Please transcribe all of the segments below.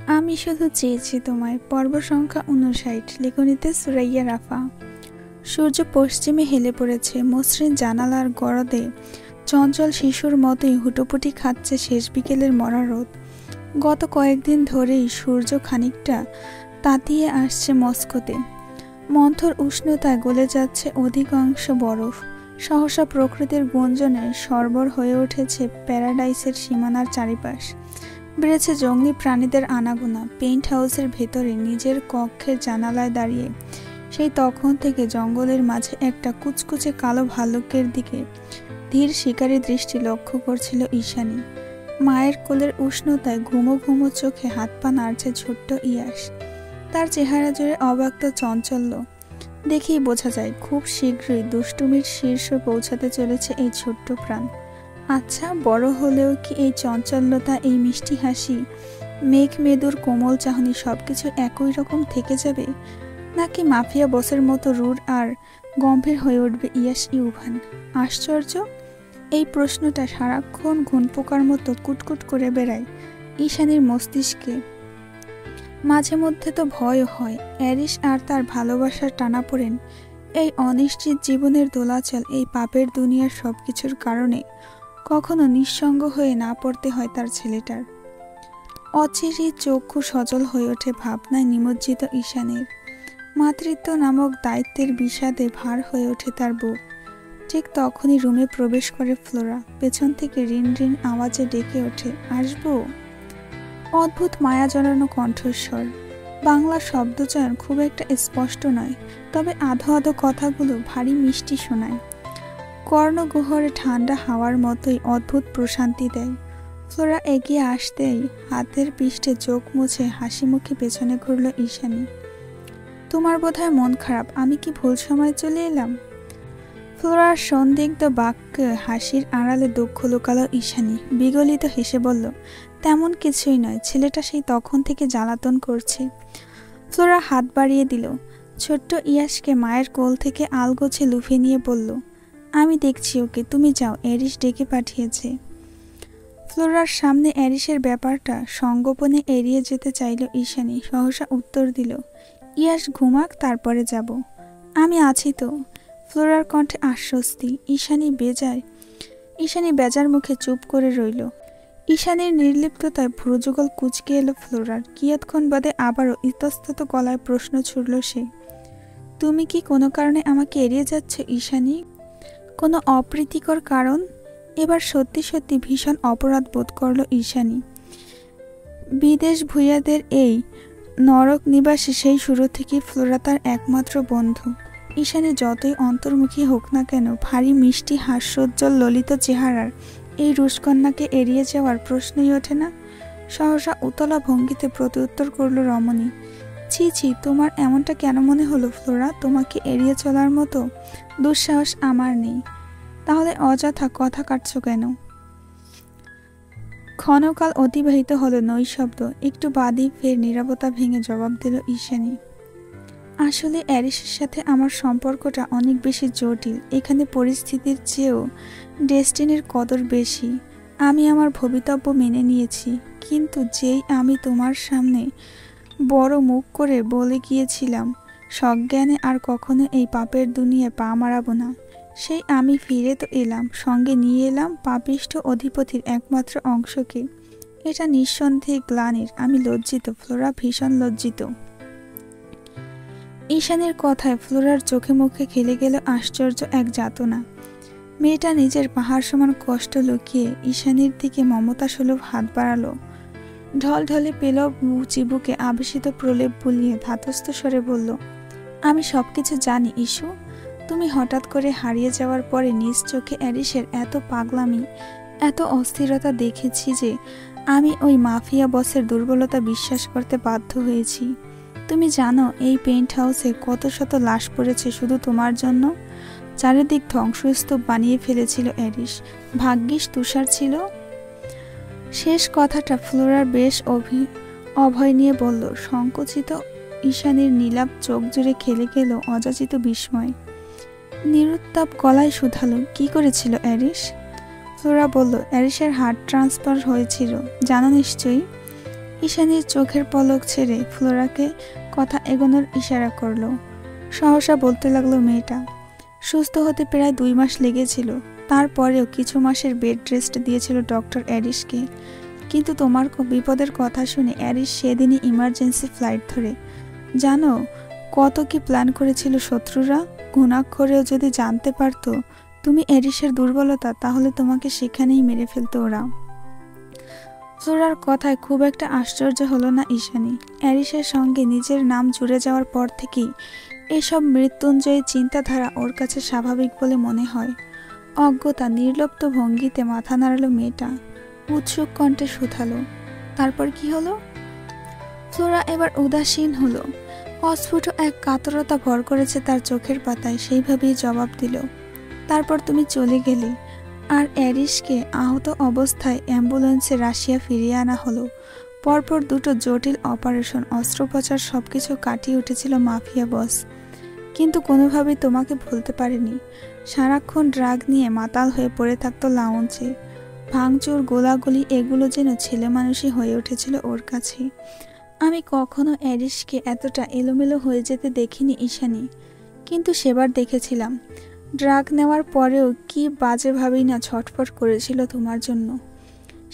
আমি শুধু চেয়েছি তোমায়। পর্ব সংখ্যা ৫৯, লেখনীতে সুরাইয়া রাফা। সূর্য পশ্চিমে হেলে পড়েছে। মসৃণ জানালার গরদে চঞ্চল শিশুর মতোই হুটোপুটি খাচ্ছে শেষ বিকেলের মরা রোদ। গত কয়েকদিন ধরেই সূর্য খানিকটা তাতিয়ে আসছে মস্কোতে। মন্থর উষ্ণতায় গলে যাচ্ছে অধিকাংশ বরফ। সহসা প্রকৃতির গুঞ্জনে সরবর হয়ে উঠেছে প্যারাডাইসের সীমানার চারিপাশ। বেড়েছে জঙ্গলি প্রাণীদের আনাগোনা। পেইন্ট হাউসের ভেতরে নিজের কক্ষের জানালায় দাঁড়িয়ে সেই তখন থেকে জঙ্গলের মাঝে একটা কুচকুচে কালো ভালুকের দিকে ধীর শিকারী দৃষ্টি লক্ষ্য করছিল ঈশানী। মায়ের কোলের উষ্ণতায় ঘুমো ঘুমো চোখে হাত পা নাড়ছে ছোট্ট ইয়াস। তার চেহারা জুড়ে অব্যক্ত চাঞ্চল্য। দেখেই বোঝা যায় খুব শীঘ্রই দুষ্টুমির শীর্ষে পৌঁছাতে চলেছে এই ছোট্ট প্রাণ। আচ্ছা, বড় হলেও কি এই চঞ্চলতা, এই মিষ্টি হাসি, মেঘ মেদুর কোমল চাহনি সবকিছু একই রকম থেকে যাবে, নাকি মাফিয়া বসের মতো রূঢ় আর গম্ভীর হয়ে উঠবে ইয়াস ইউভান? আশ্চর্য! এই প্রশ্নটা সারাক্ষণ ঘুনপোকার মতো কুটকুট করে বেড়ায় ঈশানীর মস্তিষ্কে। মাঝে মধ্যে তো ভয়ও হয়। অ্যারিস আর তার ভালোবাসার টানাপোড়েন, এই অনিশ্চিত জীবনের দোলাচল, এই পাপের দুনিয়ার সবকিছুর কারণে কখনো নিঃসঙ্গ হয়ে না পড়তে হয় তার ছেলেটার। অচিরেই চক্ষু সজল হয়ে ওঠে ভাবনায় নিমজ্জিত ঈশানীর। মাতৃত্ব নামক দায়িত্বের বিষাদে ভার হয়ে ওঠে তার বুক। ঠিক তখনই রুমে প্রবেশ করে ফ্লোরা। পেছন থেকে রিন রিন আওয়াজে ডেকে ওঠে, আসবো? অদ্ভুত মায়া জড়ানো কণ্ঠস্বর। বাংলা শব্দচয়ন খুব একটা স্পষ্ট নয়, তবে আধো আধো কথাগুলো ভারী মিষ্টি শোনায়। কর্ণগহ্বরে ঠান্ডা হাওয়ার মতোই অদ্ভুত প্রশান্তি দেয়। ফ্লোরা এগিয়ে আসতেই হাতের পৃষ্ঠে চোখ মুছে হাসি মুখে পেছনে ঘুরল ঈশানী। তোমার বোধহয় মন খারাপ, আমি কি ভুল সময় চলে এলাম? ফ্লোরার সন্দিগ্ধ বাক্যে হাসির আড়ালে দুঃখ লুকালো ঈশানী। বিগলিত হেসে বলল, তেমন কিছুই নয়, ছেলেটা সেই তখন থেকে জ্বালাতন করছে। ফ্লোরা হাত বাড়িয়ে দিল। ছোট্ট ইয়াসকে মায়ের কোল থেকে আলগোছে লুফে নিয়ে বলল, আমি দেখছি ওকে, তুমি যাও, অ্যারিস ডেকে পাঠিয়েছে। ফ্লোরার সামনে অ্যারিসের ব্যাপারটা সঙ্গোপনে এড়িয়ে যেতে চাইল ঈশানী। সহসা উত্তর দিল, ইয়াস ঘুমাক, তারপরে যাব। আমি আছি তো। ফ্লোরার কণ্ঠে আশ্বস্তি। ঈশানী বেজার মুখে চুপ করে রইল। ঈশানীর নির্লিপ্ততায় ভ্রুযুগল কুঁচকে এলো ফ্লোরার। কিয়ৎক্ষণ বাদে আবারও ইতস্তত গলায় প্রশ্ন ছুড়ল সে, তুমি কি কোনো কারণে আমাকে এড়িয়ে যাচ্ছ ঈশানী? কোনো অপ্রীতিকর কারণ? এবার সত্যি সত্যি ভীষণ অপরাধ বোধ করল ঈশানী। বিদেশ ভূঁইয়াদের এই নরক নিবাসী সেই শুরু থেকেই ফ্লোরা তার একমাত্র বন্ধু। ঈশানী যতই অন্তর্মুখী হোক না কেন, ভারী মিষ্টি হাস্যোজ্জ্বল ললিত চেহারার এই রুশকন্যাকে এড়িয়ে যাওয়ার প্রশ্নই ওঠে না। সহসা উতলা ভঙ্গিতে প্রত্যুত্তর করল রমণী, ছি ছি, তোমার এমনটা কেন মনে হলো ফ্লোরা? তোমাকে এড়িয়ে চলার মতো দুঃসাহস আমার নেই। তাহলে অযথা কথা কাটছ কেন? ক্ষণকাল অতিবাহিত হলো নৈশব্দ। একটু বাদই ফের নীরবতা ভেঙে জবাব দিল ঈশানী, আসলে অ্যারিসের সাথে আমার সম্পর্কটা অনেক বেশি জটিল। এখানে পরিস্থিতির চেয়েও ডেস্টিনির কদর বেশি। আমি আমার ভবিতব্য মেনে নিয়েছি, কিন্তু যেই আমি তোমার সামনে বড় মুখ করে বলে গিয়েছিলাম সজ্ঞানে আর কখনো এই পাপের দুনিয়ায় পা মারাবো না, সেই আমি ফিরে তো এলাম, সঙ্গে নিয়ে এলাম পাপিষ্ঠ অধিপতির একমাত্র অংশকে। এটা নিঃসন্দেহে গ্লানির। আমি লজ্জিত ফ্লোরা, ভীষণ লজ্জিত। ঈশানীর কথায় ফ্লোরার চোখে মুখে খেলে গেল আশ্চর্য এক যাতনা। মেয়েটা নিজের পাহাড় সমান কষ্ট লুকিয়ে ঈশানীর দিকে মমতাসুলভ হাত বাড়ালো। ঢলঢলে পেল চিবুকে আবেশিত প্রলেপ বুলিয়ে ধাতস্থ স্বরে বলল, আমি সবকিছু জানি ইস্যু। তুমি হঠাৎ করে হারিয়ে যাওয়ার পরে নিজ চোখে অ্যারিসের এত পাগলামি, এত অস্থিরতা দেখেছি যে আমি ওই মাফিয়া বসের দুর্বলতা বিশ্বাস করতে বাধ্য হয়েছি। তুমি জানো এই পেইন্ট হাউসে কত শত লাশ পড়েছে শুধু তোমার জন্য? চারিদিক ধ্বংসস্তূপ বানিয়ে ফেলেছিল অ্যারিস। ভাগ্যিস তুষার ছিল। শেষ কথাটা ফ্লোরার বেশ অভয় নিয়ে বলল। সংকুচিত ঈশানীর নীলাভ চোখ জুড়ে খেলে গেল অযাচিত বিস্ময়। নিরুত্তাপ গলায় শুধালো, কি করেছিল অ্যারিস? ফ্লোরা বলল, অ্যারিসের হার্ট ট্রান্সফার হয়েছিল, জানো নিশ্চয়ই। ঈশানীর চোখের পলক ছেড়ে ফ্লোরাকে কথা এগোনোর ইশারা করলো। সহসা বলতে লাগলো মেয়েটা। সুস্থ হতে প্রায় 2 মাস লেগেছিল, তারপরেও কিছু মাসের বেড রেস্ট দিয়েছিল ডক্টর অ্যারিসকে। কিন্তু তোমার বিপদের কথা শুনে অ্যারিস সেদিনই ইমার্জেন্সি ফ্লাইট ধরে। জানো কত কি প্ল্যান করেছিল শত্রুরা? ঘুণাক্ষরেও যদি জানতে পারতো তুমি অ্যারিসের দুর্বলতা, তাহলে তোমাকে সেখানেই মেরে ফেলতো ওরা। ফ্লোরার কথায় খুব একটা আশ্চর্য হলো না ঈশানী। অ্যারিসের সঙ্গে নিজের নাম জুড়ে যাওয়ার পর থেকেই এসব মৃত্যুঞ্জয়ী চিন্তাধারা ওর কাছে স্বাভাবিক বলে মনে হয়। অজ্ঞতা নির্লিপ্ত ভঙ্গিতে মাথা নাড়ালো মেয়েটা, উৎসুক কণ্ঠে শুধালো, তারপর কি হলো? ফ্লোরা এবার উদাসীন হলো। অস্ফুট এক কাতরতা ভর করেছে তার চোখের পাতায়। সেইভাবেই জবাব দিল, তারপর তুমি চলে গেলে আর অ্যারিসকে আহত অবস্থায় অ্যাম্বুলেন্সে রাশিয়া ফিরিয়ে আনা হলো। পরপর 2টো জটিল অপারেশন, অস্ত্রোপচার, সবকিছু কাটিয়ে উঠেছিল মাফিয়া বস। কিন্তু কোনোভাবেই তোমাকে ভুলতে পারেনি। সারাক্ষণ ড্রাগ নিয়ে মাতাল হয়ে পড়ে থাকতো লাউঞ্জে। ভাঙচুর, গোলাগুলি, এগুলো যেন ছেলে মানুষই হয়ে উঠেছিল ওর কাছে। আমি কখনো অ্যারিসকে এতটা এলোমেলো হয়ে যেতে দেখিনি ঈশানী, কিন্তু সেবার দেখেছিলাম। ড্রাগ নেওয়ার পরেও কি বাজেভাবেই না ছটফট করেছিল তোমার জন্য।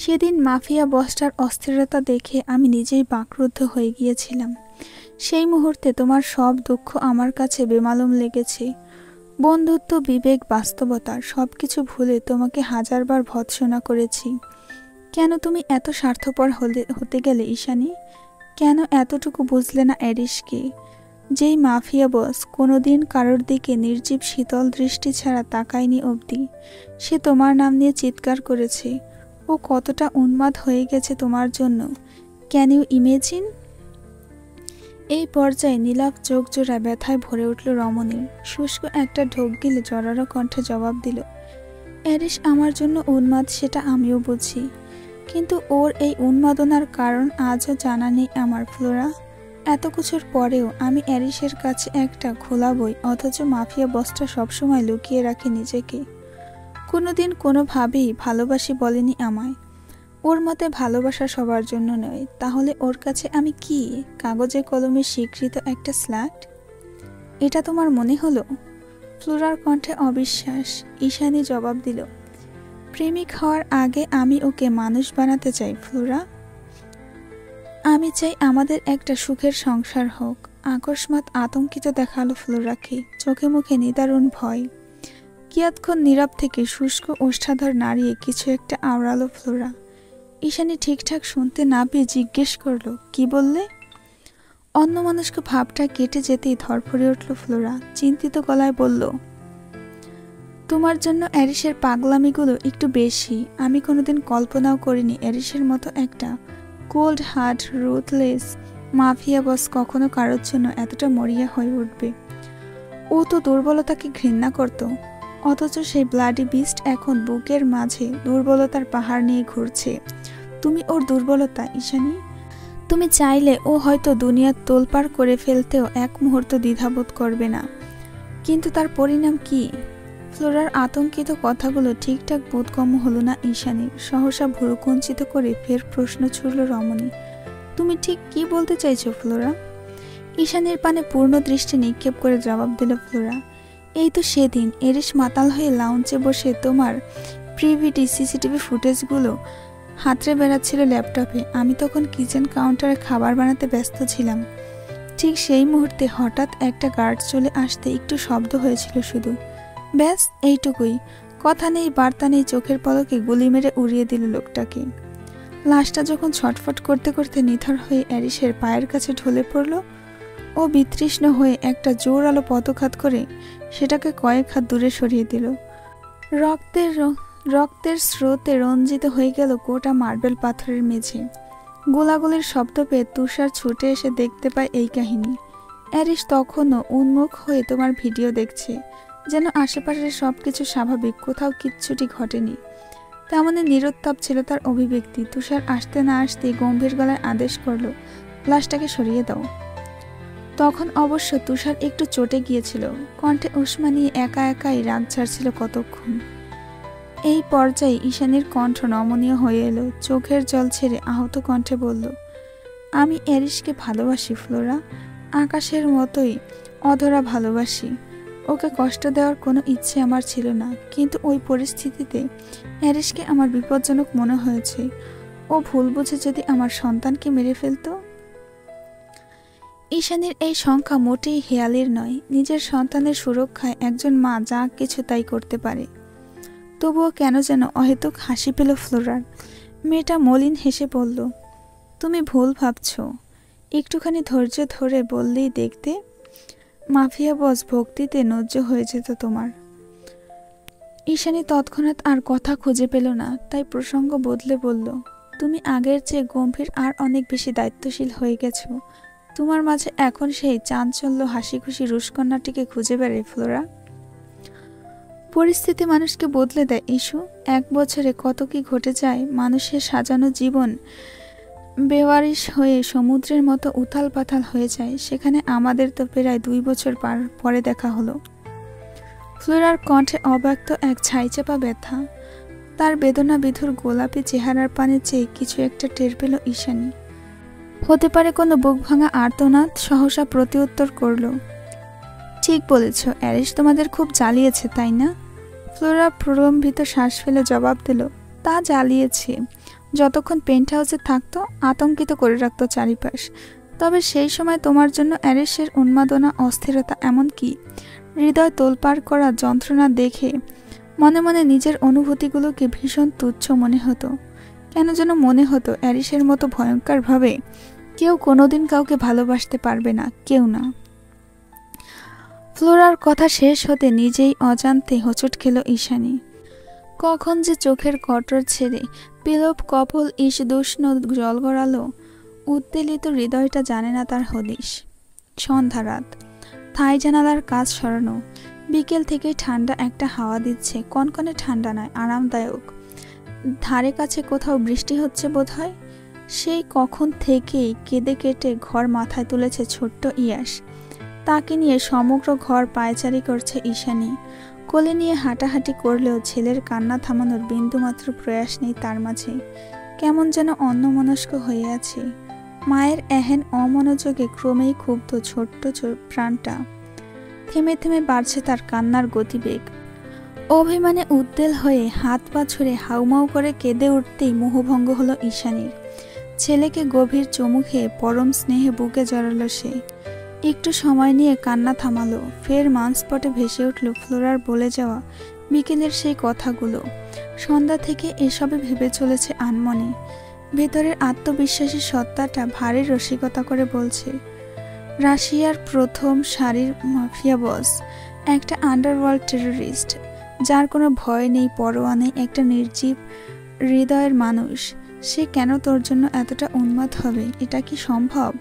সেদিন মাফিয়া বসটার অস্থিরতা দেখে আমি নিজেই বাকরুদ্ধ হয়ে গিয়েছিলাম। সেই মুহূর্তে তোমার সব দুঃখ আমার কাছে বেমালুম লেগেছে। বন্ধুত্ব, বিবেক, বাস্তবতা সবকিছু ভুলে তোমাকে হাজারবার ভৎসনা করেছি। কেন তুমি এত স্বার্থপর হতে গেলে ঈশানী? কেন এতটুকু বুঝলে না অ্যারিসকে? যেই মাফিয়া বস কোনোদিন কারোর দিকে নির্জীব শীতল দৃষ্টি ছাড়া তাকায়নি অবধি, সে তোমার নাম নিয়ে চিৎকার করেছে। ও কতটা উন্মাদ হয়ে গেছে তোমার জন্য, ক্যান ইউ ইমেজিন? এই পর্যায়ে নীলাভ চোখ জোড়া ব্যথায় ভরে উঠল রমণীর। শুষ্ক একটা ঢোক গিলে জরারো কণ্ঠে জবাব দিল, অ্যারিস আমার জন্য উন্মাদ, সেটা আমিও বুঝি, কিন্তু ওর এই উন্মাদনার কারণ আজও জানা নেই আমার ফ্লোরা। এত কিছুর পরেও আমি অ্যারিসের কাছে একটা খোলা বই, অথচ মাফিয়া বসটা সবসময় লুকিয়ে রাখে নিজেকে। কোনোদিন কোনোভাবেই ভালোবাসি বলেনি আমায়। ওর মতে ভালোবাসা সবার জন্য নয়। তাহলে ওর কাছে আমি কি, কাগজে কলমে স্বীকৃত একটা স্ল্যাট? এটা তোমার মনে হলো? ফ্লোরার কণ্ঠে অবিশ্বাস। ঈশানী জবাব দিল, প্রেমিক হওয়ার আগে আমি ওকে মানুষ বানাতে চাই ফ্লোরা। আমি চাই আমাদের একটা সুখের সংসার হোক। আকস্মাৎ আতঙ্কিত দেখালো ফ্লোরাকে, চোখে মুখে নিদারুণ ভয়। কিয়ৎক্ষণ নীরব থেকে শুষ্ক ওষ্ঠাধর নাড়িয়ে কিছু একটা আওড়ালো ফ্লোরা। ঈশানী ঠিকঠাক শুনতে না পেয়ে জিজ্ঞেস করলো, কি বললে? অন্যমনস্ক ভাবটা কেটে যেতেই ধরফরে উঠল ফ্লোরা, চিন্তিত গলায় বলল, তোমার জন্য অ্যারিসের পাগলামিগুলো একটু বেশি। আমি কোনোদিন কল্পনাও করিনি অ্যারিসের মতো একটা কোল্ড হার্ট, রুথলেস মাফিয়া বস কখনো কারোর জন্য এতটা মরিয়া হয়ে উঠবে। ও তো দুর্বলতাকে ঘৃণা করত, অথচ সেই ব্লাডি বিস্ট এখন বুকের মাঝে দুর্বলতার পাহাড় নিয়ে ঘুরছে। তুমি ওর দুর্বলতা ঈশানী। তুমি চাইলে ও হয়তো দুনিয়ার তোলপাড় করে ফেলতেও এক মুহূর্ত দ্বিধাবোধ করবে না। কিন্তু তার পরিণাম কি? ফ্লোরার আতঙ্কিত কথাগুলো ঠিকঠাক বোধগম্য হলো না ঈশানীর। সহসা ভুরু কুঞ্চিত করে ফের প্রশ্ন ছুড়ল রমণী, তুমি ঠিক কি বলতে চাইছো ফ্লোরা? ঈশানীর পানে পূর্ণ দৃষ্টি নিক্ষেপ করে জবাব দিল ফ্লোরা, এই তো সেদিন এরিস মাতাল হয়ে লাউঞ্জে বসে তোমার প্রিভিটি সিসিটিভি ফুটেজগুলো হাতড়ে বেড়াচ্ছিল ল্যাপটপে। আমি তখন কিচেন কাউন্টারে খাবার বানাতে ব্যস্ত ছিলাম। ঠিক সেই মুহূর্তে হঠাৎ একটা গার্ড চলে আসতে একটু শব্দ হয়েছিল শুধু, ব্যাস এইটুকুই। কথা নেই, বার্তা নেই, চোখের পলকে গুলি মেরে উড়িয়ে দিল লোকটাকে। লাশটা যখন ছটফট করতে করতে নিথর হয়ে অ্যারিসের পায়ের কাছে ঢলে পড়ল, ও বিতৃষ্ণ হয়ে একটা জোরালো পদঘাত করে সেটাকে কয়েক হাত দূরে সরিয়ে দিল। রক্তের স্রোতে রঞ্জিত হয়ে গেল গোটা মার্বেল পাথরের মেঝে। গোলাগুলির শব্দ পেয়ে তুষার ছুটে এসে দেখতে পায় এই কাহিনী। অ্যারিস তখনও উন্মুখ হয়ে তোমার ভিডিও দেখছে, যেন আশেপাশের সবকিছু স্বাভাবিক, কোথাও কিচ্ছুটি ঘটেনি। তেমনই নিরুত্তাপ ছিল তার অভিব্যক্তি। তুষার আসতে না আসতেই গম্ভীর গলায় আদেশ করলো, লাশটাকে সরিয়ে দাও। তখন অবশ্য তুষার একটু চটে গিয়েছিল, কণ্ঠে উষ্মা নিয়ে একা একাই রাগ ঝাড়ছিল কতক্ষণ। এই পর্যায়ে ঈশানীর কণ্ঠ নমনীয় হয়ে এলো, চোখের জল ছেড়ে আহত কণ্ঠে বলল, আমি অ্যারিসকে ভালোবাসি ফ্লোরা, আকাশের মতোই অধরা ভালোবাসি। ওকে কষ্ট দেওয়ার কোনো ইচ্ছে আমার ছিল না, কিন্তু ওই পরিস্থিতিতে অ্যারিসকে আমার বিপজ্জনক মনে হয়েছে। ও ভুল বুঝে যদি আমার সন্তানকে মেরে ফেলতো। ঈশানীর এই সংখ্যা মোটেই হেয়ালির নয়। নিজের সন্তানের সুরক্ষায় একজন মা যা কিছু তাই করতে পারে। তবুও কেন যেন অহেতুক হাসি পেল ফ্লোরার। মেয়েটা মলিন হেসে বলল, তুমি ভুল ভাবছ। একটুখানি ধৈর্য ধরে বললেই দেখতে মাফিয়া বস ভক্তিতে নজ্জ হয়ে যেত তোমার। ঈশানী তৎক্ষণাৎ আর কথা খুঁজে পেল না, তাই প্রসঙ্গ বদলে বলল, তুমি আগের চেয়ে গম্ভীর আর অনেক বেশি দায়িত্বশীল হয়ে গেছো। তোমার মাঝে এখন সেই চাঞ্চল্য হাসি খুশি রুশকন্যাটিকে খুঁজে বেড়ে ফ্লোরা। পরিস্থিতি মানুষকে বদলে দেয় ইস্যু। 1 বছরে কত কি ঘটে যায়। মানুষের সাজানো জীবন বেওয়ারিশ হয়ে সমুদ্রের মতো উথাল পাথাল হয়ে যায়। সেখানে আমাদের তো প্রায় 2 বছর পরে দেখা হলো। ফ্লোরার কণ্ঠে অব্যক্ত এক ছাইচাপা ব্যথা। তার বেদনা বিধুর গোলাপি চেহারার পানে চেয়ে কিছু একটা টের পেল ঈশানী। হতে পারে কোনো বুক ভাঙা আর্তনাদ। সহসা প্রতিউত্তর করল, ঠিক বলেছ, অ্যারিস তোমাদের খুব জ্বালিয়েছে, তাই না? ফ্লোরা প্রলম্বিত শ্বাস ফেলে জবাব দিল, তা জ্বালিয়েছে। যতক্ষণ পেন্ট হাউসে থাকতো আতঙ্কিত করে রাখতো চারিপাশ। তবে সেই সময় তোমার জন্য অ্যারিসের উন্মাদনা, অস্থিরতা, এমনকি হৃদয় তোলপাড় করা যন্ত্রণা দেখে মনে মনে নিজের অনুভূতিগুলোকে ভীষণ তুচ্ছ মনে হতো। কেন যেন মনে হতো অ্যারিসের মতো ভয়ঙ্করভাবে কেউ কোনোদিন কাউকে ভালোবাসতে পারবে না, কেউ না। ফ্লোরার কথা শেষ হতে নিজেই অজান্তে হোঁচট খেল ঈশানী। কখন যে চোখের কটর ছেড়ে বিলোপ কপল ঈষদুষ্ণ জল গড়ালো, উদ্বেলিত হৃদয়টা জানে না তার হদিশ। সন্ধ্যা রাত, থাই জানালার কাজ সরানো। বিকেল থেকেই ঠান্ডা একটা হাওয়া দিচ্ছে, কনকনে ঠান্ডা নয়, আরামদায়ক। ধারে কাছে কোথাও বৃষ্টি হচ্ছে বোধহয়। সেই কখন থেকেই কেঁদে কেটে ঘর মাথায় তুলেছে ছোট্ট ইয়াস। তাকে নিয়ে সমগ্র ঘর পায়চারি করছে ঈশানী। কোলে নিয়ে হাঁটাহাঁটি করলেও ছেলের কান্না থামানোর বিন্দুমাত্র প্রয়াস নেই তার মাঝে। কেমন যেন অন্যমনস্ক হয়ে আছে। মায়ের এহেন অমনোযোগে ক্রমেই ক্ষুব্ধ ছোট্ট প্রাণটা। থেমে থেমে বাড়ছে তার কান্নার গতিবেগ। অভিমানে উদ্বেল হয়ে হাত পা ছুঁড়ে হাউমাউ করে কেঁদে উঠতেই মোহভঙ্গ হলো ঈশানীর। ছেলেকে গভীর চুমু খেয়ে পরম স্নেহে বুকে জড়ালো সে। একটু সময় নিয়ে কান্না থামালো। ফের মানস্পটে ভেসে উঠল ফ্লোরার বলে যাওয়া বিকেলের সেই কথাগুলো। সন্ধ্যা থেকে এসবে ভেবে চলেছে আনমনে। ভেতরের আত্মবিশ্বাসী সত্তাটা ভারী রসিকতা করে বলছে, রাশিয়ার প্রথম সারির মাফিয়া বস, একটা আন্ডারওয়ার্ল্ড টেররিস্ট, যার কোনো ভয় নেই, পরোয়া নেই, একটা নির্জীব হৃদয়ের মানুষ, সে কেন তোর জন্য এতটা উন্মাদ হবে? এটা কি সম্ভব?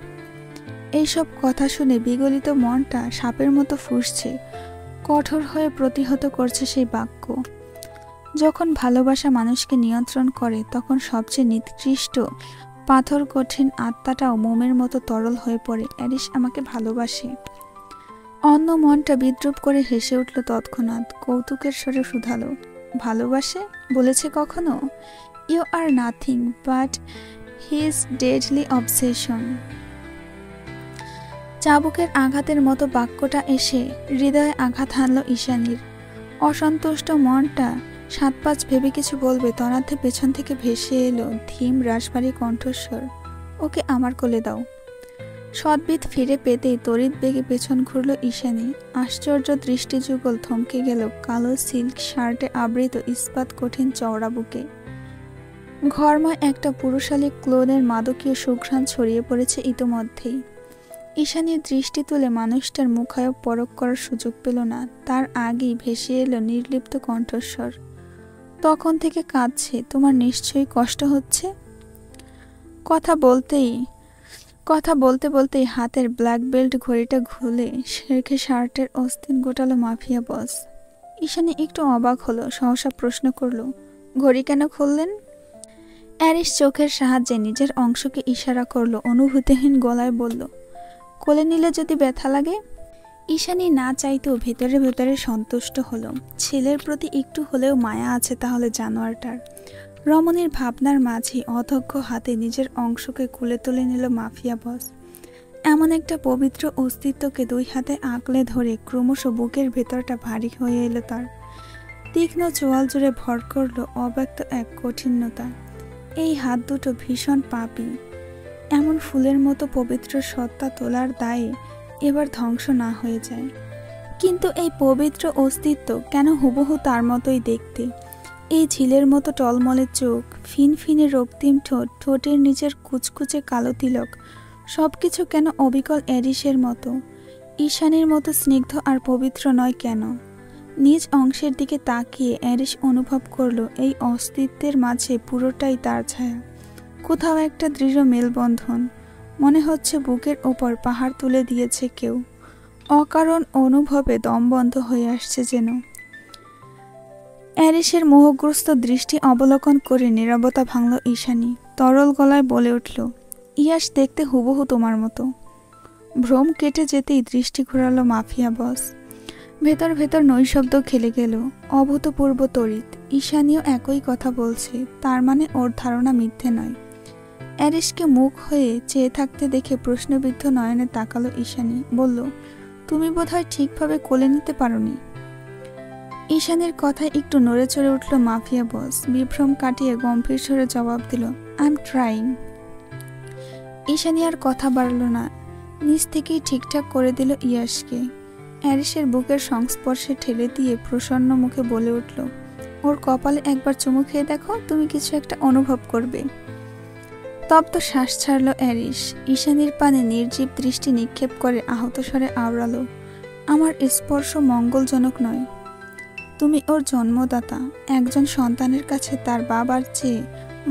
এইসব কথা শুনে বিগলিত মনটা সাপের মতো ফুঁসছে। কঠোর হয়ে প্রতিহত করছে সেই বাক্য। যখন ভালোবাসা মানুষকে নিয়ন্ত্রণ করে, তখন সবচেয়ে নিকৃষ্ট পাথর কঠিন আত্মাটাও মোমের মতো তরল হয়ে পড়ে। অ্যারিস আমাকে ভালোবাসে। অন্য মনটা বিদ্রুপ করে হেসে উঠল তৎক্ষণাৎ। কৌতুকের স্বরে শুধালো, ভালোবাসে? বলেছে কখনো? You are nothing but his deadly obsession. চাবুকের আঘাতের মতো বাক্যটা এসে হৃদয়ে আঘাত হানল ঈশানীর। অসন্তুষ্ট মনটা 7-5 ভেবে কিছু বলবে, তনার্থে পেছন থেকে ভেসে এলো ধীম রাশভারী কণ্ঠস্বর, ওকে আমার কোলে দাও। সদ্বিত ফিরে পেতেই তড়িৎ বেগে পেছন ঘুরল ঈশানী। আশ্চর্য দৃষ্টিযুগল থমকে গেল কালো সিল্ক শার্টে আবৃত ইস্পাত কঠিন চওড়া বুকে। ঘরময় একটা পুরুষালী ক্লোনের মাদকীয় সুঘ্রাণ ছড়িয়ে পড়েছে ইতোমধ্যেই। ঈশানীর দৃষ্টি তুলে মানুষটার মুখায়ব পরখ করার সুযোগ পেল না, তার আগেই ভেসে এলো নির্লিপ্ত কণ্ঠস্বর, তখন থেকে কাঁদছে, তোমার নিশ্চয়ই কষ্ট হচ্ছে। কথা বলতে বলতেই হাতের ব্ল্যাক বেল্ট ঘড়িটা খুলে রেখে শার্টের অস্তিন গোটালো মাফিয়া বস। ঈশানী একটু অবাক হলো, সহসা প্রশ্ন করল, ঘড়ি কেন খুললেন? অ্যারিস চোখের সাহায্যে নিজের অংশকে ইশারা করলো, অনুভূতিহীন গলায় বলল, কোলে নিলে যদি ব্যথা লাগে। ঈশানী না চাইতেও ভেতরে ভেতরে সন্তুষ্ট হলো। ছেলের প্রতি একটু হলেও মায়া আছে তাহলে জানোয়ারটার। রমণীর ভাবনার মাঝে অদক্ষ হাতে নিজের অংশকে খুলে তুলে নিল মাফিয়া বস। এমন একটা পবিত্র অস্তিত্বকে দুই হাতে আঁকড়ে ধরে ক্রমশ বুকের ভেতরটা ভারী হয়ে এলো তার। তীক্ষ্ণ চোয়াল জুড়ে ভর করল অব্যক্ত এক কঠিনতা। এই হাত দুটো ভীষণ পাপী। এমন ফুলের মতো পবিত্র সত্তা তোলার দায়ে এবার ধ্বংস না হয়ে যায়। কিন্তু এই পবিত্র অস্তিত্ব কেন হুবহু তার মতোই দেখতে। এই ঝিলের মতো টলমলে চোখ, ফিনফিনে রক্তিম ঠোঁট, ঠোঁটের নিচের কুচকুচে কালো তিলক, সবকিছু কেন অবিকল অ্যারিসের মতো, ঈশানীর মতো স্নিগ্ধ আর পবিত্র নয় কেন? নিজ অংশের দিকে তাকিয়ে অ্যারিস অনুভব করল এই অস্তিত্বের মাঝে পুরোটাই তার ছায়া। কোথাও একটা দৃঢ় মেলবন্ধন, মনে হচ্ছে বুকের ওপর পাহাড় তুলে দিয়েছে কেউ। অকারণ অনুভবে দম বন্ধ হয়ে আসছে যেন। অ্যারিসের মোহগ্রস্ত দৃষ্টি অবলোকন করে নীরবতা ভাঙল ঈশানী। তরল গলায় বলে উঠল, ইয়াস দেখতে হুবহু তোমার মতো। ভ্রম কেটে যেতেই দৃষ্টি ঘোরালো মাফিয়া বস। ভেতর ভেতর নৈশব্দ খেলে গেল, অভূতপূর্ব তড়িৎ। ঈশানীও একই কথা বলছে, তার মানে ওর ধারণা মিথ্যে নয়। অ্যারিসকে মুখ হয়ে চেয়ে থাকতে দেখে প্রশ্নবিদ্ধ নয়নে তাকালো ঈশানী। বলল, তুমি বোধহয় ঠিকভাবে কোলে নিতে পারোনি। ঈশানীর কথায় একটু নড়ে চড়ে উঠল মাফিয়া বস। বিভ্রম কাটিয়ে গম্ভীর স্বরে জবাব দিল, আই এম ট্রাইং। ঈশানী আর কথা বাড়ল না, নিজ থেকেই ঠিকঠাক করে দিল ইয়াসকে। অ্যারিসের বুকের সংস্পর্শে ঠেলে দিয়ে প্রসন্ন মুখে বলে উঠল, ওর কপালে একবার চুমু খেয়ে দেখো, তুমি কিছু একটা অনুভব করবে। তপ্ত শ্বাস ছাড়ল অ্যারিস। ঈশানীর পানে নির্জীব দৃষ্টি নিক্ষেপ করে আহত স্বরে আওড়ালো, আমার স্পর্শ মঙ্গলজনক নয়। তুমি ওর জন্মদাতা। একজন সন্তানের কাছে তার বাবার চেয়ে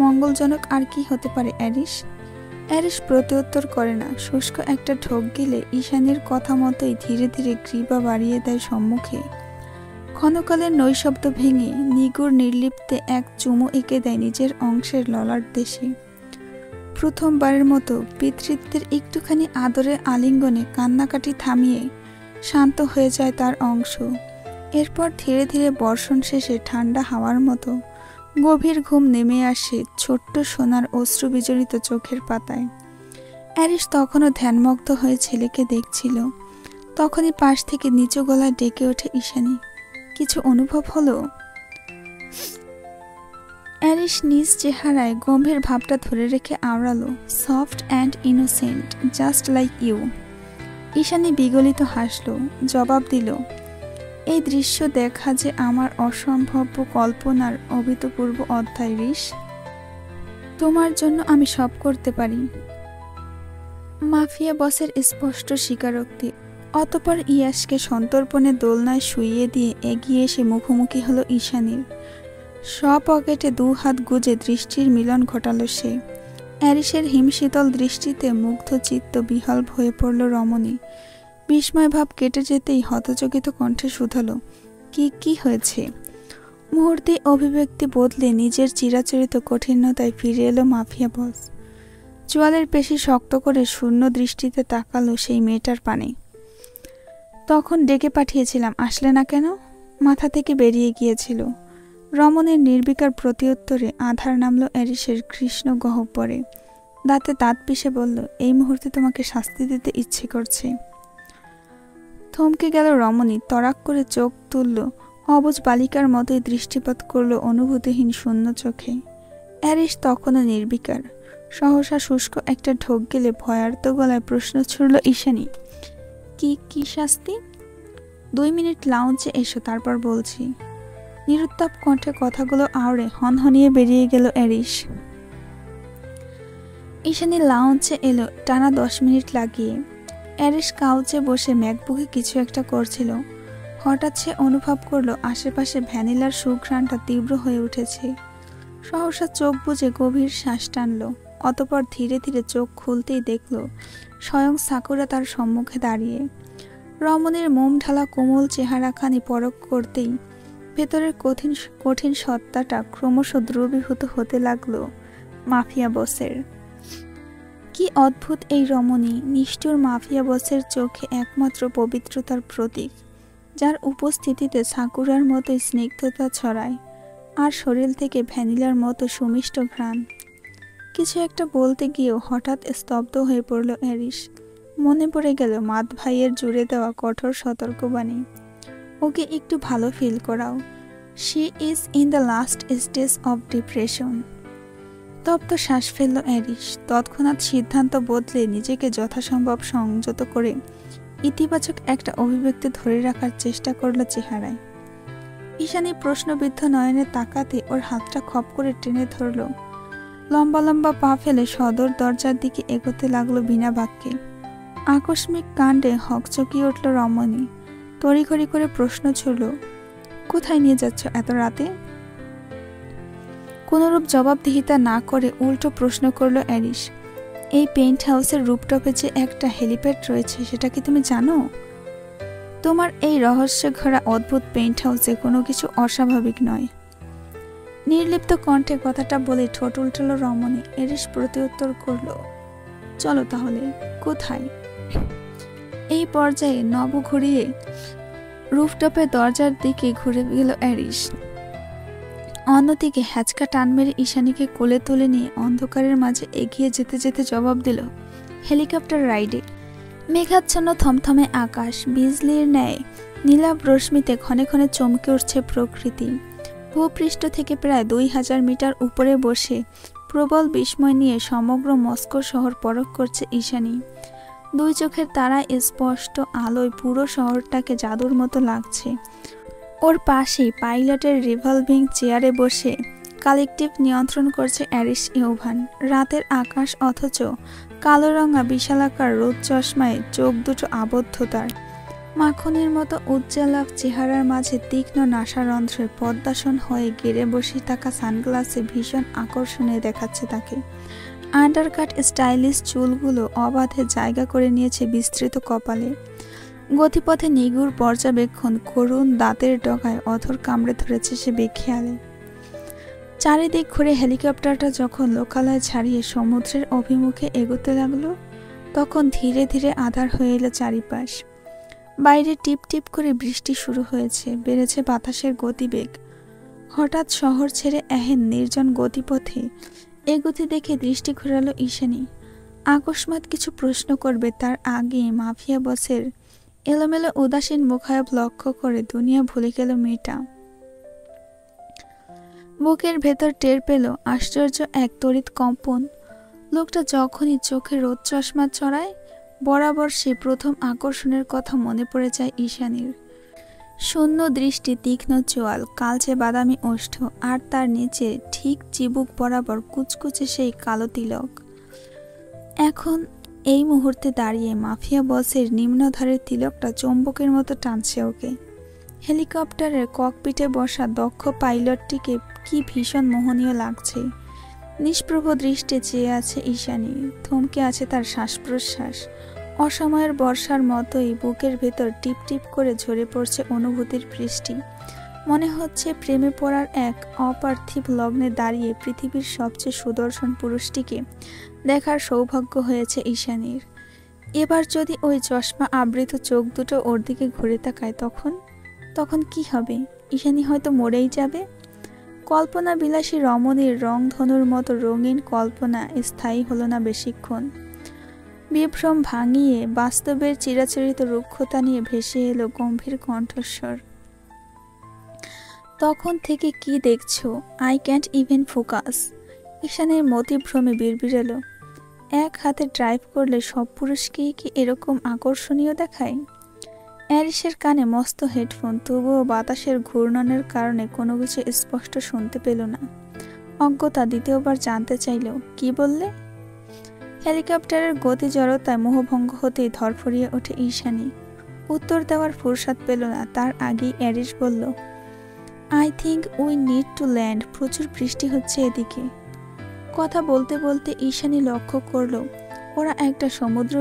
মঙ্গলজনক আর কি হতে পারে অ্যারিস? অ্যারিস প্রত্যুত্তর করে না। শুষ্ক একটা ঢোক গিলে ঈশানীর কথা মতোই ধীরে ধীরে গ্রীবা বাড়িয়ে দেয় সম্মুখে। ক্ষণকালের নৈশব্দ ভেঙে নিগুড় নির্লিপ্তে এক চুমু এঁকে দেয় নিজের অংশের ললাট দেশে। প্রথমবারের মতো পিতৃত্বের একটুখানি আদরের আলিঙ্গনে কান্নাকাটি থামিয়ে শান্ত হয়ে যায় তার অংশ। এরপর ধীরে ধীরে বর্ষণ শেষে ঠান্ডা হাওয়ার মতো গভীর ঘুম নেমে আসে ছোট্ট সোনার অশ্রু বিজড়িত চোখের পাতায়। অ্যারিস তখনও ধ্যানমগ্ধ হয়ে ছেলেকে দেখছিল। তখনই পাশ থেকে নিচু গলায় ডেকে ওঠে ঈশানী, কিছু অনুভব হলো? অ্যারিস নিজ চেহারায় গম্ভীর ভাবটা ধরে রেখে আওড়ালো, soft and innocent, just like you. Ishani বিগলিত হাসল, জবাব দিল, এই দৃশ্য দেখা যে আমার অসম্ভাব্য কল্পনার অভূতপূর্ব অধ্যায় ঋষ। তোমার জন্য আমি সব করতে পারি। মাফিয়া বসের স্পষ্ট স্বীকারোক্তি। অতঃপর ইয়াসকে সন্তর্পণে দোলনায় শুইয়ে দিয়ে এগিয়ে এসে মুখোমুখি হলো ঈশানীর। স্বপকেটে দু হাত গুজে দৃষ্টির মিলন ঘটালো সে। অ্যারিসের হিমশীতল দৃষ্টিতে মুগ্ধ চিত্ত বিহ্বল হয়ে পড়ল রমণী। বিস্ময় ভাব কেটে যেতেই হতচকিত কণ্ঠে শুধালো, কি হয়েছে? মুহূর্তে অভিব্যক্তি বদলে নিজের চিরাচরিত কঠিনতায় ফিরে এলো মাফিয়া বস। চোয়ালের পেশি শক্ত করে শূন্য দৃষ্টিতে তাকালো সেই মেয়েটার পানে। তখন ডেকে পাঠিয়েছিলাম, আসলে না কেন? মাথা থেকে বেরিয়ে গিয়েছিল। রমণের নির্বিকার প্রত্যুত্তরে আধার নামলো অ্যারিসের কৃষ্ণ গহ্বরে। দাঁতে দাঁত পিষে বলল, এই মুহূর্তে তোমাকে শাস্তি দিতে ইচ্ছে করছে। থমকে গেল রমণী, তড়াক করে চোখ তুলল, অবুঝ বালিকার মতোই দৃষ্টিপাত করল অনুভূতিহীন শূন্য চোখে। অ্যারিস তখনও নির্বিকার। সহসা শুষ্ক একটা ঢোক গেলে ভয়ার্ত গলায় প্রশ্ন ছুড়ল ঈশানী, কি শাস্তি? 2 মিনিট লাউঞ্জে এসো, তারপর বলছি। নিরুত্তাপ কণ্ঠে কথাগুলো আওড়ে হনহনিয়ে বেরিয়ে গেল অ্যারিস। ঈশানী লাউঞ্জে এলো টানা 10 মিনিট লাগিয়ে। অ্যারিস কাউচে বসে ম্যাকবুকে কিছু একটা করছিল। হঠাৎ সে অনুভব করলো আশেপাশে ভ্যানিলার সুঘ্রাণটা তীব্র হয়ে উঠেছে। সহসা চোখ বুজে গভীর শ্বাস টানল। অতঃপর ধীরে ধীরে চোখ খুলতেই দেখল স্বয়ং সাকুরা তার সম্মুখে দাঁড়িয়ে। রমণীর মোম ঢালা কোমল চেহারাখানি পরখ করতেই ভেতরের কঠিন সত্তাটা ক্রমশ দ্রবীভূত হতে লাগলো মাফিয়া বসের। কি অদ্ভুত এই রমণী! নিষ্ঠুর মাফিয়া বসের চোখে একমাত্র পবিত্রতার প্রতীক, যার উপস্থিতিতে সাকুরার মতোই স্নিগ্ধতা ছড়ায়। আর শরীর থেকে ভ্যানিলার মতো সুমিষ্ট ঘ্রাণ। কিছু একটা বলতে গিয়েও হঠাৎ স্তব্ধ হয়ে পড়ল অ্যারিস। মনে পড়ে গেল মাদ ভাইয়ের জুড়ে দেওয়া কঠোর সতর্কবাণী, ওকে একটু ভালো ফিল করাও, she is in the last stage of depression. তপ্ত শ্বাস ফেলল অ্যারিস। তৎক্ষণাৎ সিদ্ধান্ত বদলে নিজেকে যথাসম্ভব সংযত করে ইতিবাচক একটা অভিব্যক্তি ধরে রাখার চেষ্টা করল চেহারায়। ঈশানী প্রশ্নবিদ্ধ নয়নে তাকাতে ওর হাতটা খপ করে টেনে ধরল। লম্বা লম্বা পা ফেলে সদর দরজার দিকে এগোতে লাগলো বিনা বাক্যে। আকস্মিক কাণ্ডে হকচকিয়ে উঠল রমণী। তড়িঘড়ি করে প্রশ্ন ছুড়ল, কোথায় নিয়ে যাচ্ছ এত রাতে? কোনরূপ জবাবদিহিতা না করে উল্টো প্রশ্ন করল অ্যারিস, এই পেন্ট হাউসের রুপটপে যে একটা হেলিপ্যাড রয়েছে সেটা কি তুমি জানো? তোমার এই রহস্যে ঘেরা অদ্ভুত পেন্ট হাউসে কোনো কিছু অস্বাভাবিক নয়। নির্লিপ্ত কণ্ঠে কথাটা বলে ঠোঁট উল্টাল রমণী। অ্যারিস প্রত্যুত্তর করল, চলো তাহলে, কোথায়? এই পর্যায়ে নব ঘুরিয়ে রুফটপে দরজার দিকে ঘুরে গেল অ্যারিস। অন্যদিকে হ্যাচকা টান মেরে ঈশানীকে কোলে তুলে নিয়ে অন্ধকারের মাঝে এগিয়ে যেতে যেতে জবাব দিল, হেলিকপ্টার রাইডে। মেঘাচ্ছন্ন থমথমে আকাশ, বিজলির ন্যায় নীলাভ রশ্মিতে ক্ষণে ক্ষণে চমকে উঠছে প্রকৃতি। ভূপৃষ্ঠ থেকে প্রায় 2000 মিটার উপরে বসে প্রবল বিস্ময় নিয়ে সমগ্র মস্কো শহর পরখ করছে ঈশানী। দুই চোখের তারায় স্পষ্ট আলোয় পুরো শহরটাকে জাদুর মতো লাগছে। ওর পাশেই পাইলটের রিভলভিং চেয়ারে বসে কালেকটিভ নিয়ন্ত্রণ করছে অ্যারিস ইউভান। রাতের আকাশ অথচ কালো রঙা বিশালাকার রোদ চশমায় চোখ দুটো আবদ্ধ তার। মাখনের মতো উজ্জ্বলাভ চেহারার মাঝে তীক্ষ্ণ নাসারন্ধ্রে পদ্মাসন হয়ে গেড়ে বসে থাকা সানগ্লাসে ভীষণ আকর্ষণীয় দেখাচ্ছে তাকে। আন্ডারকাট স্টাইলিশ চুলগুলো অবাধে জায়গা করে নিয়েছে বিস্তৃত কপালে। গতিপথে নিগুড় পর্যবেক্ষণ, করুণ দাঁতের ডগায় অধর কামড়ে ধরেছে সে বেখেয়ালে। চারিদিক ঘুরে হেলিকপ্টারটা যখন লোকালয় ছাড়িয়ে সমুদ্রের অভিমুখে এগোতে লাগলো, তখন ধীরে ধীরে আঁধার হয়ে এলো চারিপাশ। বাইরে টিপ টিপ করে বৃষ্টি শুরু হয়েছে, বেড়েছে বাতাসের গতিবেগ। হঠাৎ শহর ছেড়ে এহেন নির্জন গতিপথে এগোতে দেখে দৃষ্টি ঘোরালো ঈশানী। আকস্মাৎ কিছু প্রশ্ন করবে তার আগে মাফিয়া বসের এলোমেলো উদাসীন মুখায়ব লক্ষ্য করে দুনিয়া ভুলে গেল মেয়েটা। বুকের ভেতর টের পেল আশ্চর্য এক তড়িৎ কম্পন। লোকটা যখনই চোখে রোদ চশমা চড়ায়, বরাবর সে প্রথম আকর্ষণের কথা মনে পড়ে যায় ঈশানীর। শূন্য দৃষ্টি, তীক্ষ্ণ চোয়াল, কালচে বাদামি ওষ্ঠ, আর তার নিচে ঠিক চিবুক বরাবর কুচকুচে সেই কালো তিলক। এখন এই মুহূর্তে দাঁড়িয়ে মাফিয়া বসের নিম্নধারের তিলকটা চৌম্বকের মতো টানছে ওকে। হেলিকপ্টারের ককপিটে বসা দক্ষ পাইলটটিকে কি ভীষণ মোহনীয় লাগছে। নিষ্প্রভ দৃষ্টে চেয়ে আছে ঈশানী, থমকে আছে তার শ্বাস প্রশ্বাস। অসময়ের বর্ষার মতোই বুকের ভেতর টিপ টিপ করে ঝরে পড়ছে অনুভূতির বৃষ্টি। মনে হচ্ছে প্রেমে পড়ার এক অপার্থিব লগ্নে দাঁড়িয়ে পৃথিবীর সবচেয়ে সুদর্শন পুরুষটিকে দেখার সৌভাগ্য হয়েছে ঈশানীর। এবার যদি ওই চশমা আবৃত চোখ দুটো ওর দিকে ঘুরে তাকায়, তখন কি হবে? ঈশানী হয়তো মরেই যাবে। কল্পনা বিলাসী রমণীর রংধনুর মতো রঙিন কল্পনা স্থায়ী হলো না বেশিক্ষণ। বিভ্রম ভাঙিয়ে বাস্তবের চিরাচরিত রুক্ষতা নিয়ে ভেসে এলো গম্ভীর কণ্ঠস্বর, তখন থেকে কি দেখছো? I can't even focus. ঈশানের মতিভ্রমে বিড়বিড়ালো, এক হাতে ড্রাইভ করলে সব পুরুষকেই কি এরকম আকর্ষণীয় দেখায়? অ্যারিসের কানে মস্ত হেডফোন, তবুও বাতাসের ঘূর্ণনের কারণে কোনো কিছু স্পষ্ট শুনতে পেল না। অজ্ঞতা দ্বিতীয়বার জানতে চাইল, কি বললে? হেলিকপ্টারের গতি জড়তায় মোহভঙ্গ হতেই ধরফরিয়ে ওঠে ঈশানী। উত্তর দেওয়ার ফুরসাদ পেল না, তার আগেই অ্যারিস বলল, I think we need to land. প্রচুর বৃষ্টি হচ্ছে এদিকে। কথা বলতে বলতে ঈশানী লক্ষ্য করল ওরা একটা সমুদ্র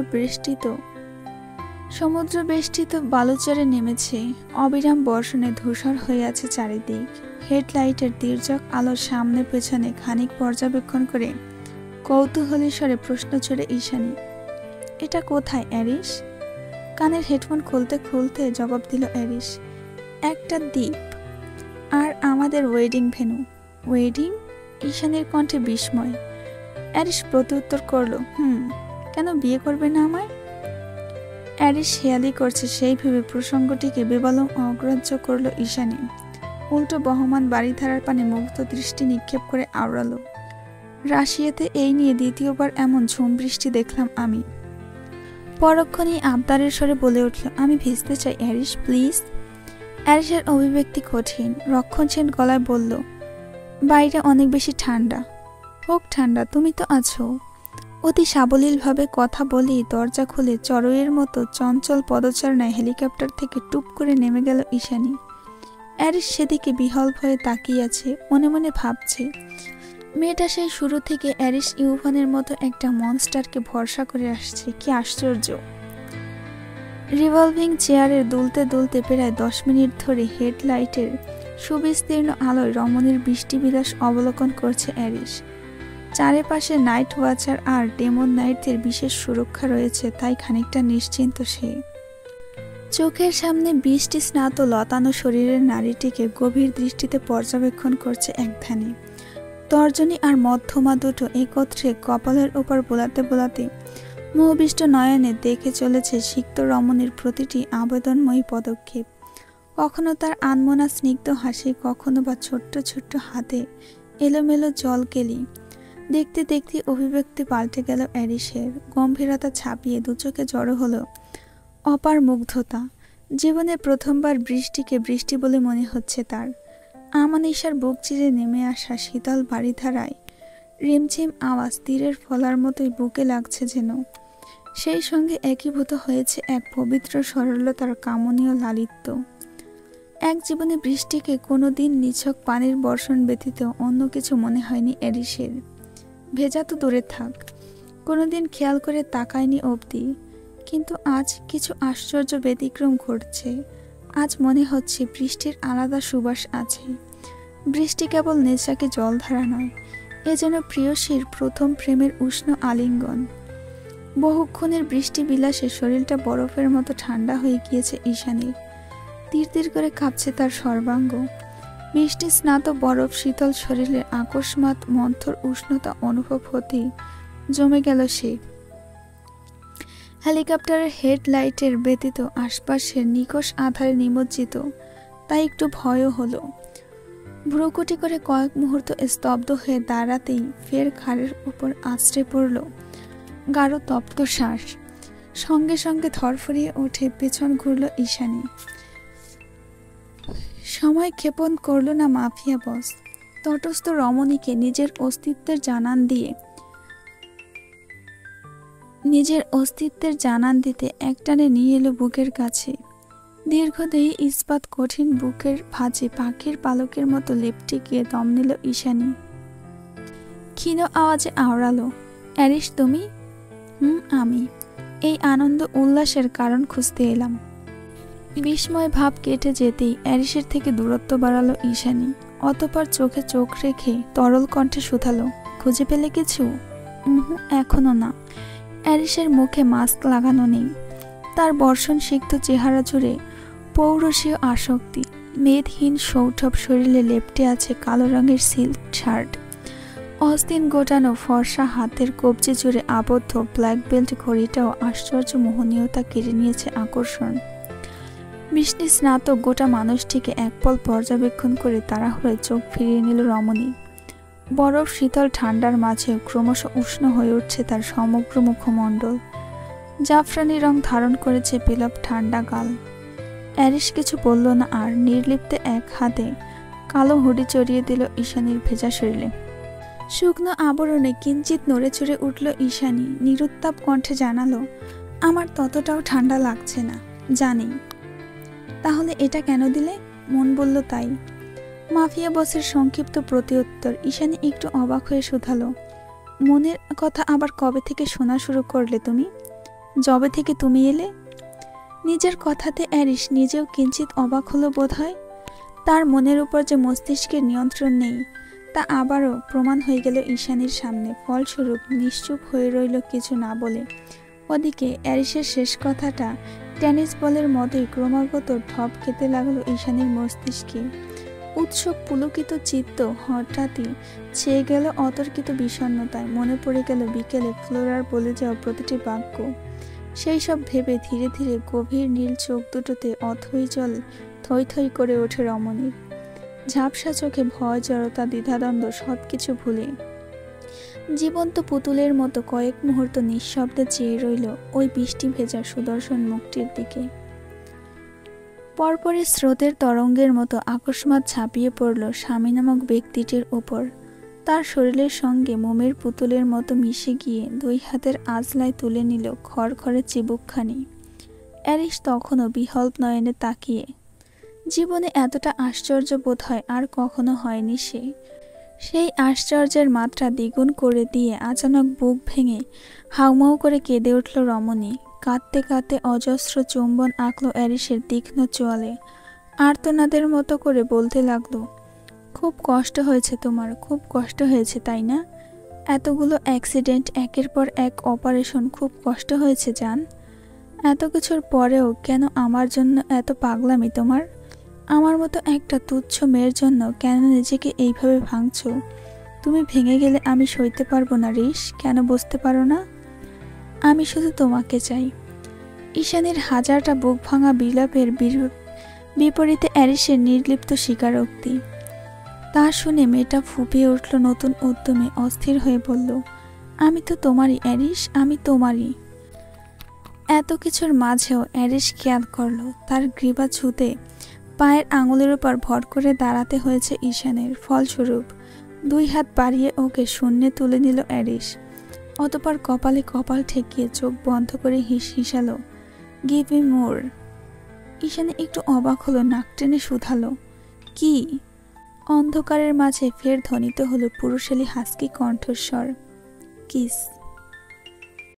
বেষ্টিত বালুচরে নেমেছে। অবিরাম বর্ষণে ধূসর হয়ে আছে চারিদিক। হেডলাইটের তির্যক আলোর সামনে পেছনে খানিক পর্যবেক্ষণ করে কৌতূহলী স্বরে প্রশ্ন ছড়ে ঈশানী, এটা কোথায় অ্যারিস? কানের হেডফোন খুলতে খুলতে জবাব দিল অ্যারিস, একটা দ্বীপ। আর আমাদের ওয়েডিং ভেন্যু। ওয়েডিং? ঈশানীর কণ্ঠে বিস্ময়। অ্যারিস প্রত্যুত্তর করলো, কেন বিয়ে করবে না আমায়? অ্যারিস হেয়ালি করছে সেই ভেবে প্রসঙ্গটিকে বেবালম অগ্রাহ্য করলো ঈশানী। উল্টো বহমান বাড়িধারার পানে মুগ্ধ দৃষ্টি নিক্ষেপ করে আওড়ালো। রাশিয়াতে এই নিয়ে দ্বিতীয়বার এমন ঝুম বৃষ্টি দেখলাম আমি। পরক্ষণেই আবদারের স্বরে বলে উঠল, আমি ভিজতে চাই অ্যারিস, প্লিজ। অ্যারিসের অভিব্যক্তি কঠিন, রক্ষণশীল গলায় বলল, বাইরে অনেক বেশি ঠান্ডা। হোক ঠান্ডা, তুমি তো আছো। অতি সাবলীলভাবে কথা বলেই দরজা খুলে চড়ুইয়ের মতো চঞ্চল পদচারণায় হেলিকপ্টার থেকে টুপ করে নেমে গেল ঈশানী। অ্যারিস সেদিকে বিহল ভয়ে তাকিয়ে আছে, মনে মনে ভাবছে, মেয়েটা সেই শুরু থেকে অ্যারিস ইউভানের মতো একটা মনস্টারকে ভরসা করে আসছে, কি আশ্চর্য। রিভলভিং চেয়ারে দুলতে দুলতে প্রায় 10 মিনিট ধরে হেডলাইটের সুবিস্তীর্ণ আলোয় রমণীর বৃষ্টিবিলাস অবলোকন করছে অ্যারিস। চারিপাশে নাইট ওয়াচার আর ডেমন নাইটদের বিশেষ সুরক্ষা রয়েছে, তাই খানিকটা নিশ্চিন্ত সে। চোখের সামনে বৃষ্টি স্নাত লতানো শরীরের নারীটিকে গভীর দৃষ্টিতে পর্যবেক্ষণ করছে একধানে। তর্জনী আর মধ্যমা দুটো একত্রে কপালের উপর বোলাতে বোলাতে মোহবিষ্ট নয়নে দেখে চলেছে সিক্ত রমণীর প্রতিটি আবেদনময়ী পদক্ষেপ। কখনো তার আনমনা স্নিগ্ধ হাসি, কখনো বা ছোট্ট ছোট্ট হাতে এলোমেলো জলকেলি। দেখতে দেখতে অভিব্যক্তি পাল্টে গেল অ্যারিসের। গম্ভীরতা ছাপিয়ে দুচোখে জড়ো হলো অপার মুগ্ধতা। জীবনে প্রথমবার বৃষ্টিকে বৃষ্টি বলে মনে হচ্ছে তার। আমানিশার বুক চিরে নেমে আসা শীতল বাড়িধারায় রিমঝিম আওয়াজ তীরের ফলার মতোই বুকে লাগছে যেন। সেই সঙ্গে একীভূত হয়েছে এক পবিত্র সরলতার কামনীয় লালিত্য। এক জীবনে বৃষ্টিকে কোনোদিন নিছক পানির বর্ষণ ব্যতীত অন্য কিছু মনে হয়নি অ্যারিসের। ভেজা তো দূরে থাক, কোনোদিন খেয়াল করে তাকায়নি অবধি, কিন্তু আজ কিছু আশ্চর্য ব্যতিক্রম ঘটছে। আজ মনে হচ্ছে বৃষ্টির আলাদা সুবাস আছে। বৃষ্টি কেবল নেশাকে জলধারা নয়, এ যেন প্রিয়সীর প্রথম প্রেমের উষ্ণ আলিঙ্গন। বহুক্ষণের বৃষ্টি বিলাসে শরীরটা বরফের মতো ঠান্ডা হয়ে গিয়েছে ঈশানীর। তীর তীর করে কাঁপছে তার সর্বাঙ্গ। বৃষ্টি স্নাত বরফ শীতল শরীরে আকস্মাৎ মন্থর উষ্ণতা অনুভব হতেই জমে গেল সে। হেলিকপ্টারের হেডলাইটের ব্যতীত আশপাশের নিকষ আধারে নিমজ্জিত, তাই একটু ভয়ও হলো। ভ্রুকুটি করে কয়েক মুহূর্ত স্তব্ধ হয়ে দাঁড়াতেই ফের ঘাড়ের উপর আছড়ে পড়ল গাঢ় তপ্ত শ্বাস। সঙ্গে সঙ্গে ধরফরিয়ে উঠে পেছন ঘুরল ঈশানী। সময় ক্ষেপণ করল না মাফিয়া বস। তটস্থ রমণীকে নিজের অস্তিত্বের জানান দিতে একটানে নিয়ে এলো বুকের কাছে। দীর্ঘদেহী ইস্পাত কঠিন বুকের ভাঁজে পাখির পালকের মতো লেপটে গিয়ে দম নিল ঈশানী। ক্ষীণ আওয়াজে আওড়ালো, অ্যারিস তুমি? আমি। এই আনন্দ উল্লাসের কারণ খুঁজতে এলাম। বিস্ময় ভাব কেটে যেতেই অ্যারিসের থেকে দূরত্ব বাড়ালো ঈশানী। অতঃপর চোখে চোখ রেখে তরল কণ্ঠে শুধালো, খুঁজে পেলে কিছু? এখনো না। অ্যারিসের মুখে মাস্ক লাগানো নেই। তার বর্ষণ সিক্ত চেহারা জুড়ে পৌরসীয় আসক্তি। মেদহীন সৌঠব শরীরে লেপটে আছে কালো রঙের সিল্ক শার্ট। অস্তিন গোটানো ফর্সা হাতের কবজি জুড়ে আবদ্ধ ব্ল্যাক বেল্ট ঘড়িটাও আশ্চর্য মোহনীয়তা কেড়ে নিয়েছে আকর্ষণ। বৃষ্টি স্নাত গোটা মানুষটিকে একপল পর্যবেক্ষণ করে তাড়াহুড়োয় চোখ ফিরিয়ে নিল রমণী। বরফ শীতল ঠান্ডার মাঝেও ক্রমশ উষ্ণ হয়ে উঠছে তার সমগ্র মুখমণ্ডল। জাফরানি রং ধারণ করেছে পেলব ঠান্ডা গাল। অ্যারিস কিছু বলল না আর নির্লিপ্তে এক হাতে কালো হুডি চড়িয়ে দিল ঈশানীর ভেজা শরীরে। শুকনো আবরণে কিঞ্চিত নড়ে চড়ে উঠল ঈশানী। নিরুত্তাপ কণ্ঠে জানালো, আমার ততটাও ঠান্ডা লাগছে না, জানি। তাহলে এটা কেন দিলে? মন বলল তাই। মাফিয়া বসের সংক্ষিপ্ত প্রতিউত্তর। ঈশানী একটু অবাক হয়ে শুধালো, মনের কথা আবার কবে থেকে শোনা শুরু করলে তুমি? যবে থেকে তুমি এলে। নিজের কথাতে অ্যারিস নিজেও কিঞ্চিত অবাক হলো বোধহয়। তার মনের উপর যে মস্তিষ্কের নিয়ন্ত্রণ নেই তা আবারও প্রমাণ হয়ে গেল ঈশানীর সামনে। ফলস্বরূপ নিশ্চুপ হয়ে রইল কিছু না বলে। ওদিকে অ্যারিসের শেষ কথাটা টেনিস বলের মতোই ক্রমাগত ঢপ খেতে লাগলো ঈশানীর মস্তিষ্কে। উৎসুক পুলকিত চিত্ত হঠাৎই ছেয়ে গেল অতর্কিত বিষণ্ণতায়। মনে পড়ে গেল বিকেলে ফ্লোরার বলে যাওয়া প্রতিটি বাক্য। সেই সব ভেবে ধীরে ধীরে গভীর নীল চোখ দুটোতে অথই জল থই থই করে ওঠে রমণীর। ঝাপসা চোখে ভয়, জড়তা, দ্বিধাদ্বন্দ্ব সবকিছু ভুলে জীবন্ত পুতুলের মতো কয়েক মুহূর্ত নিঃশব্দে চেয়ে রইল ওই বৃষ্টি ভেজা সুদর্শন মুখটির দিকে। পরপরই স্রোতের তরঙ্গের মতো আকস্মাৎ ঝাঁপিয়ে পড়ল স্বামী নামক ব্যক্তিটির ওপর। তার শরীরের সঙ্গে মোমের পুতুলের মতো মিশে গিয়ে দুই হাতের আজলায় তুলে নিল খড়খড়ে চিবুকখানি। অ্যারিস তখনও বিহ্বল নয়নে তাকিয়ে। জীবনে এতটা আশ্চর্য বোধ হয় আর কখনো হয়নি সে। সেই আশ্চর্যের মাত্রা দ্বিগুণ করে দিয়ে আচানক বুক ভেঙে হাউমাউ করে কেঁদে উঠল রমণী। কাঁদতে কাঁদতে অজস্র চুম্বন আঁকল অ্যারিসের তীক্ষ্ণ চোয়ালে। আর্তনাদের মতো করে বলতে লাগলো, খুব কষ্ট হয়েছে তোমার, খুব কষ্ট হয়েছে তাই না? এতগুলো অ্যাক্সিডেন্ট, একের পর এক অপারেশন, খুব কষ্ট হয়েছে জান। এত কিছুর পরেও কেন আমার জন্য এত পাগলামি তোমার? আমার মতো একটা তুচ্ছ মেয়ের জন্য কেন নিজেকে এইভাবে ভাঙছো? তুমি ভেঙে গেলে আমি সইতে পারবো না রিস, কেন বুঝতে পারো না? আমি শুধু তোমাকে চাই। ঈশানীর হাজারটা বুক ভাঙা বিলাপের বিপরীতে অ্যারিসের নির্লিপ্ত স্বীকারোক্তি। তা শুনে মেয়েটা ফুঁপিয়ে উঠল নতুন উদ্যমে, অস্থির হয়ে বলল, আমি তো তোমারই অ্যারিস, আমি তোমারই। এত কিছুর মাঝেও অ্যারিস খেয়াল করল তার গ্রীবা ছুঁতে পায়ের আঙুলের উপর ভর করে দাঁড়াতে হয়েছে ঈশানের। ফলস্বরূপ দুই হাত বাড়িয়ে ওকে শূন্যে তুলে নিল অ্যারিস। অতপর কপালে কপাল ঠেকিয়ে চোখ বন্ধ করে হিসালো, গিভ মি মোর। ঈশানী একটু অবাক হলো, নাক টেনে শুধালো, কি? অন্ধকারের মাঝে ফের ধ্বনিত হলো পুরুষালী হাস্কি কণ্ঠস্বর, কিস।